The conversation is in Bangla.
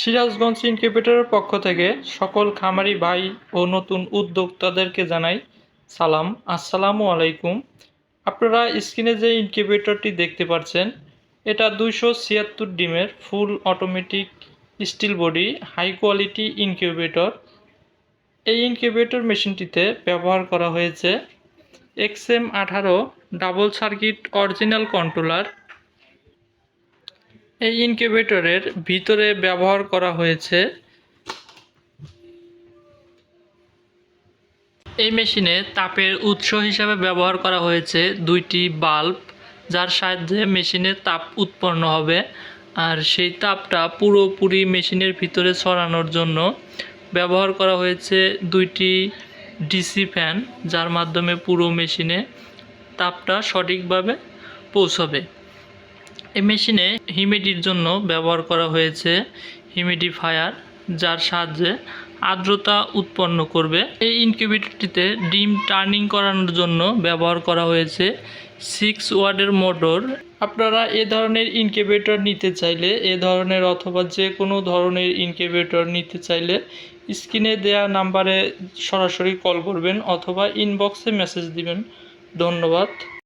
সিরাজগঞ্জ ইনকিউবেটরের পক্ষ থেকে সকল খামারি ভাই ও নতুন উদ্যোক্তাদেরকে জানাই সালাম, আসসালামু আলাইকুম। আপনারা স্ক্রিনে যে ইনকিউবেটরটি দেখতে পাচ্ছেন, এটা 276 ডিমের full automatic steel body high quality incubator. এই ইনকিউবেটর মেশিনটিতে ব্যবহার করা হয়েছে XM18 double circuit original controller. এই ইনকিউবেটরের ভিতরে ব্যবহার করা হয়েছে এই মেশিনে তাপের উৎস হিসাবে ব্যবহার করা হয়েছে দুইটি বাল্ব, যার সাহায্যে মেশিনের তাপ উৎপন্ন হবে। আর সেই তাপটা পুরোপুরি মেশিনের ভিতরে ছড়ানোর জন্য ব্যবহার করা হয়েছে দুইটি ডিসি ফ্যান, যার মাধ্যমে পুরো মেশিনে তাপটা সঠিকভাবে পৌঁছবে। এই মেশিনে হিউমিডিটির জন্য ব্যবহার করা হয়েছে হিউমিডিফায়ার, যার সাহায্যে আর্দ্রতা উৎপন্ন করবে। এই ইনকিউবেটরটিতে ডিম টার্নিং করানোর জন্য ব্যবহার করা হয়েছে 6 ওয়াটের মোটর। আপনারা এ ধরনের ইনকিউবেটর নিতে চাইলে, এ ধরনের অথবা যে কোনো ধরনের ইনকিউবেটর নিতে চাইলে স্ক্রিনে দেয়া নাম্বারে সরাসরি কল করবেন অথবা ইনবক্সে মেসেজ দিবেন। ধন্যবাদ।